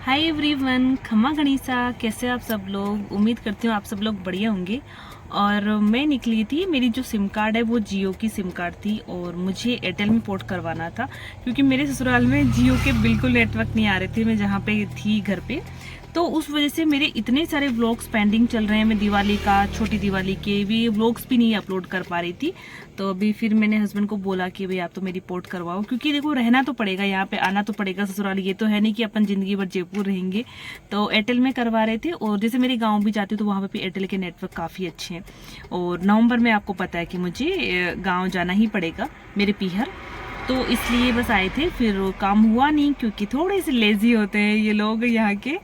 Hi everyone, खम्मा गणिसा। कैसे आप सब लोग? उम्मीद करती हूँ आप सब लोग बढ़िया होंगे। और मैं निकली थी, मेरी जो सिम कार्ड है वो जियो की सिम कार्ड थी और मुझे एयरटेल में पोर्ट करवाना था क्योंकि मेरे ससुराल में जियो के बिल्कुल नेटवर्क नहीं आ रहे थे। मैं जहाँ पे थी घर पे, तो उस वजह से मेरे इतने सारे व्लॉग्स पेंडिंग चल रहे हैं। मैं दिवाली का, छोटी दिवाली के भी व्लॉग्स भी नहीं अपलोड कर पा रही थी। तो अभी फिर मैंने हस्बैंड को बोला कि भाई आप तो मेरी पोर्ट करवाओ, क्योंकि देखो रहना तो पड़ेगा, यहाँ पे आना तो पड़ेगा ससुराल। ये तो है नहीं कि अपन जिंदगी भर जयपुर रहेंगे। तो एयरटेल में करवा रहे थे और जैसे मेरे गाँव भी जाती हूँ तो वहाँ पे भी एयरटेल के नेटवर्क काफ़ी अच्छे हैं। और नवंबर में आपको पता है कि मुझे गाँव जाना ही पड़ेगा, मेरे पीहर। तो इसलिए बस आए थे, फिर काम हुआ नहीं क्योंकि थोड़े से लेजी होते हैं ये लोग यहाँ के।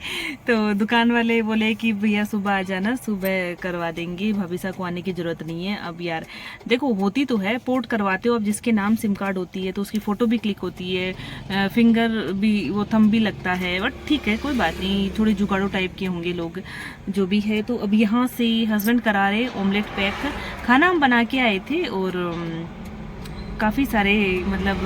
तो दुकान वाले बोले कि भैया सुबह आ जाना, सुबह करवा देंगे, भविष्य को आने की जरूरत नहीं है। अब यार देखो, होती तो है, पोर्ट करवाते हो अब जिसके नाम सिम कार्ड होती है तो उसकी फ़ोटो भी क्लिक होती है, फिंगर भी, वो थंब भी लगता है। बट ठीक है, कोई बात नहीं, थोड़े जुगाड़ू टाइप के होंगे लोग जो भी है। तो अब यहाँ से हस्बैंड करा रहे ऑमलेट पैक। खाना हम बना के आए थे और काफ़ी सारे मतलब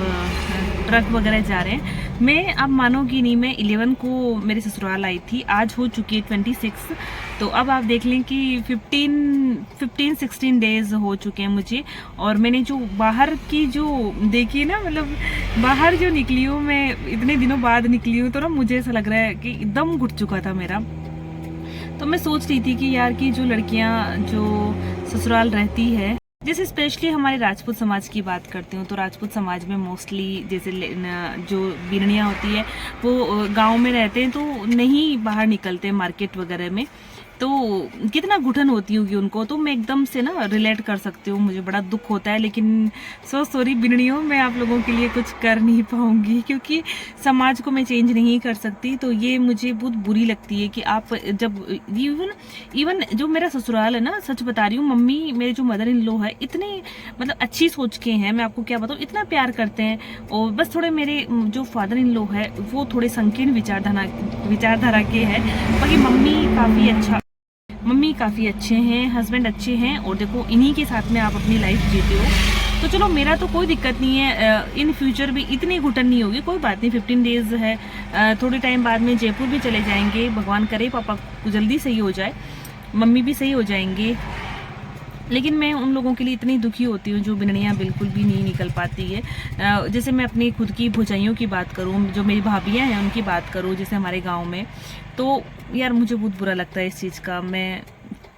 ट्रक वगैरह जा रहे हैं। मैं अब मानोगी नहीं, मैं 11 को मेरे ससुराल आई थी, आज हो चुकी है 26। तो अब आप देख लें कि 15-16 डेज हो चुके हैं मुझे। और मैंने जो बाहर की जो देखी ना, मतलब बाहर जो निकली हूँ मैं, इतने दिनों बाद निकली हूँ, तो ना मुझे ऐसा लग रहा है कि दम घुट चुका था मेरा। तो मैं सोच रही थी कि यार की जो लड़कियां जो ससुराल रहती है, जैसे स्पेशली हमारे राजपूत समाज की बात करती हूँ तो राजपूत समाज में मोस्टली जैसे जो बीरनियाँ होती है वो गांव में रहते हैं, तो नहीं बाहर निकलते मार्केट वगैरह में। तो कितना घुटन होती होगी उनको, तो मैं एकदम से ना रिलेट कर सकती हूँ, मुझे बड़ा दुख होता है। लेकिन सो सॉरी बिननियों, मैं आप लोगों के लिए कुछ कर नहीं पाऊंगी क्योंकि समाज को मैं चेंज नहीं कर सकती। तो ये मुझे बहुत बुरी लगती है कि आप जब इवन जो मेरा ससुराल है ना, सच बता रही हूँ, मम्मी मेरे जो मदर इन लॉ है इतने मतलब अच्छी सोच के हैं, मैं आपको क्या बताऊँ, इतना प्यार करते हैं। और बस थोड़े मेरे जो फादर इन लॉ है वो थोड़े संकीर्ण विचारधारा के हैं। बाकी मम्मी काफ़ी अच्छे हैं, हस्बैंड अच्छे हैं, और देखो इन्हीं के साथ में आप अपनी लाइफ जीते हो। तो चलो मेरा तो कोई दिक्कत नहीं है, इन फ्यूचर भी इतनी घुटन नहीं होगी, कोई बात नहीं। 15 डेज है, थोड़े टाइम बाद में जयपुर भी चले जाएंगे, भगवान करे पापा जल्दी सही हो जाए, मम्मी भी सही हो जाएंगे। लेकिन मैं उन लोगों के लिए इतनी दुखी होती हूँ जो बिननियाँ बिल्कुल भी नहीं निकल पाती है। जैसे मैं अपनी खुद की भुजाइयों की बात करूँ, जो मेरी भाभियाँ हैं उनकी बात करूँ, जैसे हमारे गांव में, तो यार मुझे बहुत बुरा लगता है इस चीज़ का। मैं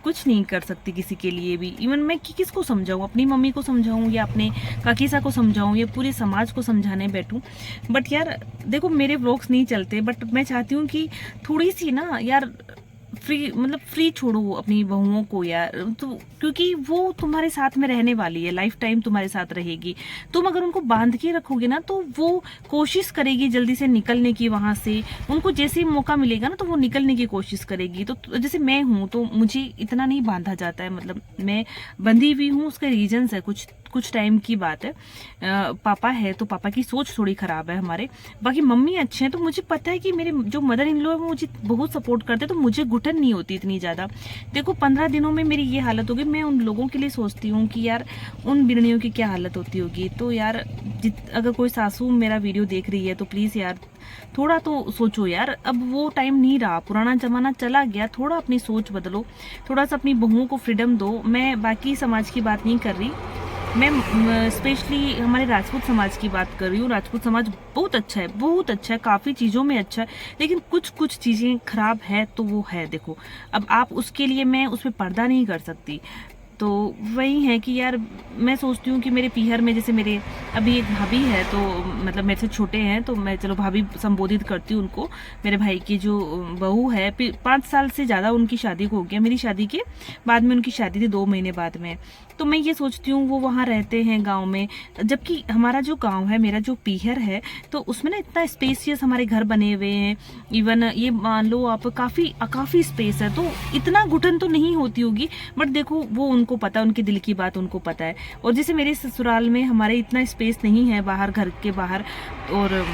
कुछ नहीं कर सकती किसी के लिए भी। इवन मैं किसको समझाऊँ, अपनी मम्मी को समझाऊँ या अपने काकीसा को समझाऊँ या पूरे समाज को समझाने बैठूँ। बट यार देखो, मेरे व्लॉग्स नहीं चलते, बट मैं चाहती हूँ कि थोड़ी सी ना यार फ्री छोड़ो अपनी बहुओं को यार। तो क्योंकि वो तुम्हारे साथ में रहने वाली है, लाइफ टाइम तुम्हारे साथ रहेगी। तुम अगर उनको बांध के रखोगे ना तो वो कोशिश करेगी जल्दी से निकलने की वहां से। उनको जैसे ही मौका मिलेगा ना तो वो निकलने की कोशिश करेगी। तो जैसे मैं हूं तो मुझे इतना नहीं बांधा जाता है, मतलब मैं बंधी हुई हूँ, उसके रीजंस है, कुछ टाइम की बात है। पापा है तो पापा की सोच थोड़ी खराब है हमारे। बाकी मम्मी अच्छे हैं, तो मुझे पता है कि मेरे जो मदर इन लॉ है वो मुझे बहुत सपोर्ट करते हैं, तो मुझे घुटन नहीं होती इतनी ज़्यादा। देखो 15 दिनों में मेरी ये हालत होगी। मैं उन लोगों के लिए सोचती हूँ कि यार उन बिरनियों की क्या हालत होती होगी। तो यार अगर कोई सासू मेरा वीडियो देख रही है तो प्लीज़ यार थोड़ा तो सोचो यार। अब वो टाइम नहीं रहा, पुराना जमाना चला गया, थोड़ा अपनी सोच बदलो, थोड़ा सा अपनी बहुओं को फ्रीडम दो। मैं बाकी समाज की बात नहीं कर रही, मैं स्पेशली हमारे राजपूत समाज की बात कर रही हूँ। राजपूत समाज बहुत अच्छा है, बहुत अच्छा है, काफ़ी चीज़ों में अच्छा है, लेकिन कुछ चीज़ें खराब है तो वो है। देखो अब आप उसके लिए, मैं उस पर पर्दा नहीं कर सकती। तो वही है कि यार मैं सोचती हूँ कि मेरे पीहर में, जैसे मेरे अभी एक भाभी है, तो मतलब मेरे से छोटे हैं तो मैं चलो भाभी संबोधित करती हूँ उनको। मेरे भाई की जो बहू है, 5 साल से ज़्यादा उनकी शादी को हो गया, मेरी शादी के बाद में उनकी शादी थी 2 महीने बाद में। तो मैं ये सोचती हूँ वो वहाँ रहते हैं गाँव में, जबकि हमारा जो गाँव है, मेरा जो पीहर है, तो उसमें ना इतना स्पेसियस हमारे घर बने हुए हैं। इवन ये मान लो आप काफ़ी स्पेस है, तो इतना घुटन तो नहीं होती होगी। बट देखो वो उनको पता है, उनके दिल की बात उनको पता है। और जैसे मेरे ससुराल में हमारे इतना स्पेस नहीं है बाहर, घर के बाहर, और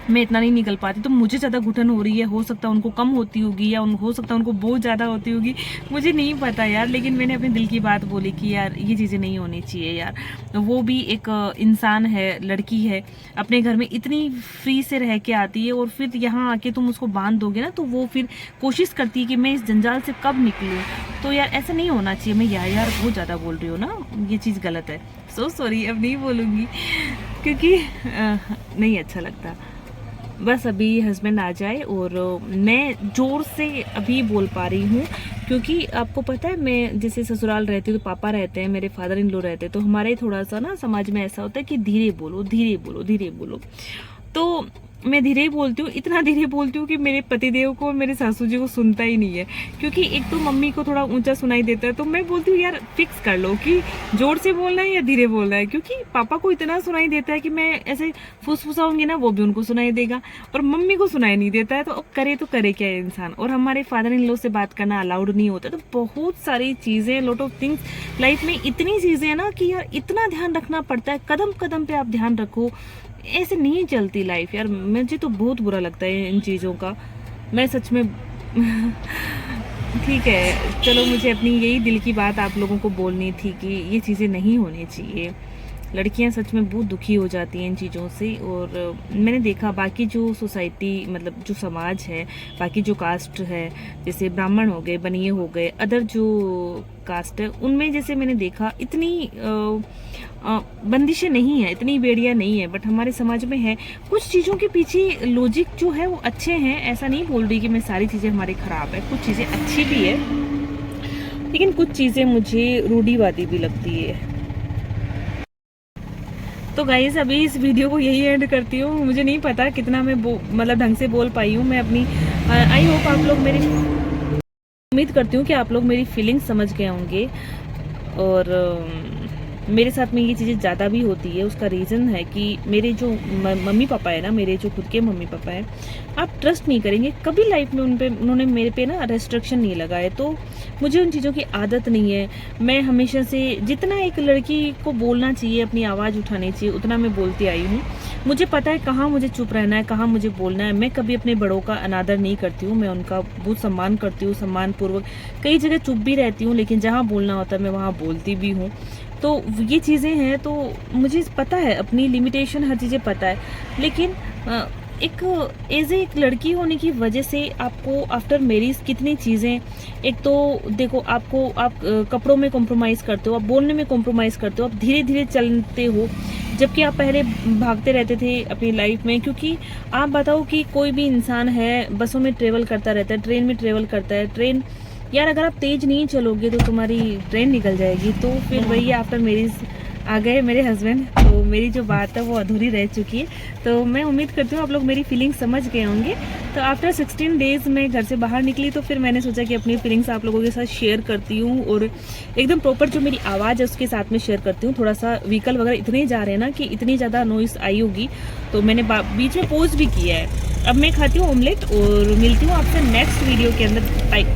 मैं इतना नहीं निकल पाती, तो मुझे ज़्यादा घुटन हो रही है। हो सकता है उनको कम होती होगी, या हो सकता है उनको बहुत ज़्यादा होती होगी, मुझे नहीं पता यार। लेकिन मैंने अपने दिल की बात बोली कि यार ये चीज़ें नहीं होनी चाहिए यार। वो भी एक इंसान है, लड़की है, अपने घर में इतनी फ्री से रह के आती है, और फिर यहाँ आके तुम उसको बांध दोगे ना, तो वो फिर कोशिश करती है कि मैं इस जंजाल से कब निकलूँ। तो यार ऐसा नहीं होना चाहिए। मैं यार बहुत ज़्यादा बोल रही हूँ ना, ये चीज़ गलत है। सो सॉरी, अब नहीं बोलूँगी क्योंकि नहीं अच्छा लगता। बस अभी हस्बैंड आ जाए और मैं ज़ोर से अभी बोल पा रही हूँ, क्योंकि आपको पता है मैं जैसे ससुराल रहती हूँ तो पापा रहते हैं, मेरे फादर इन लॉ रहते हैं, तो हमारे थोड़ा सा ना समाज में ऐसा होता है कि धीरे बोलो धीरे बोलो धीरे बोलो। तो मैं धीरे ही बोलती हूँ, इतना धीरे बोलती हूँ कि मेरे पतिदेव को और मेरे सासू जी को सुनता ही नहीं है, क्योंकि एक तो मम्मी को थोड़ा ऊंचा सुनाई देता है। तो मैं बोलती हूँ यार फिक्स कर लो कि जोर से बोलना है या धीरे बोलना है, क्योंकि पापा को इतना सुनाई देता है कि मैं ऐसे फुसफुसाऊंगी ना, वो भी उनको सुनाई देगा, और मम्मी को सुनाई नहीं देता है। तो अब करे तो करे क्या इंसान। और हमारे फादर इन लॉ से बात करना अलाउड नहीं होता। तो बहुत सारी चीज़ें, लॉट ऑफ थिंग्स लाइफ में, इतनी चीज़ें हैं ना कि यार इतना ध्यान रखना पड़ता है, कदम कदम पे आप ध्यान रखो। ऐसे नहीं चलती लाइफ यार। मुझे तो बहुत बुरा लगता है इन चीज़ों का, मैं सच में ठीक है, चलो मुझे अपनी यही दिल की बात आप लोगों को बोलनी थी कि ये चीज़ें नहीं होनी चाहिए। लड़कियां सच में बहुत दुखी हो जाती हैं इन चीज़ों से। और मैंने देखा बाकी जो सोसाइटी, मतलब जो समाज है, बाकी जो कास्ट है, जैसे ब्राह्मण हो गए, बनिए हो गए, अदर जो कास्ट है, उनमें जैसे मैंने देखा इतनी बंदिशें नहीं है, इतनी बेड़ियां नहीं है। बट हमारे समाज में है। कुछ चीज़ों के पीछे लॉजिक जो है वो अच्छे हैं, ऐसा नहीं बोल रही कि मैं सारी चीज़ें हमारी ख़राब है, कुछ चीज़ें अच्छी भी है, लेकिन कुछ चीज़ें मुझे रूढ़िवादी भी लगती है। तो गाइस अभी इस वीडियो को यही एंड करती हूँ। मुझे नहीं पता कितना मैं मतलब ढंग से बोल पाई हूँ मैं अपनी। आई होप आप लोग मेरी, उम्मीद करती हूँ कि आप लोग मेरी फीलिंग्स समझ गए होंगे। और मेरे साथ में ये चीज़ें ज़्यादा भी होती है। उसका रीज़न है कि मेरे जो मम्मी पापा है ना, मेरे जो खुद के मम्मी पापा हैं, आप ट्रस्ट नहीं करेंगे, कभी लाइफ में उन्होंने मेरे पे ना रेस्ट्रिक्शन नहीं लगाए। तो मुझे उन चीज़ों की आदत नहीं है। मैं हमेशा से जितना एक लड़की को बोलना चाहिए, अपनी आवाज़ उठानी चाहिए, उतना मैं बोलती आई हूँ। मुझे पता है कहाँ मुझे चुप रहना है, कहाँ मुझे बोलना है। मैं कभी अपने बड़ों का अनादर नहीं करती हूँ, मैं उनका बहुत सम्मान करती हूँ, सम्मानपूर्वक। कई जगह चुप भी रहती हूँ, लेकिन जहाँ बोलना होता है मैं वहाँ बोलती भी हूँ। तो ये चीज़ें हैं, तो मुझे पता है अपनी लिमिटेशन, हर चीज़ें पता है। लेकिन एक एज एक लड़की होने की वजह से आपको आफ्टर मैरिज कितनी चीज़ें, एक तो देखो आपको, आप कपड़ों में कॉम्प्रोमाइज़ करते हो, आप बोलने में कॉम्प्रोमाइज़ करते हो, आप धीरे धीरे चलते हो, जबकि आप पहले भागते रहते थे अपनी लाइफ में। क्योंकि आप बताओ कि कोई भी इंसान है बसों में ट्रेवल करता रहता है, ट्रेन में ट्रेवल करता है, ट्रेन यार अगर आप तेज नहीं चलोगे तो तुम्हारी ट्रेन निकल जाएगी। तो फिर वही आफ्टर मैरिज आ गए मेरे हस्बैंड, तो मेरी जो बात है वो अधूरी रह चुकी है। तो मैं उम्मीद करती हूँ आप लोग मेरी फीलिंग्स समझ गए होंगे। तो आफ्टर 16 डेज़ मैं घर से बाहर निकली, तो फिर मैंने सोचा कि अपनी फीलिंग्स आप लोगों के साथ शेयर करती हूँ, और एकदम प्रॉपर जो मेरी आवाज़ है उसके साथ में शेयर करती हूँ। थोड़ा सा व्हीकल वगैरह इतने जा रहे हैं ना कि इतनी ज़्यादा नॉइस आई होगी, तो मैंने बीच में पोज भी किया है। अब मैं खाती हूँ ऑमलेट, और मिलती हूँ आपसे नेक्स्ट वीडियो के अंदर। बाय।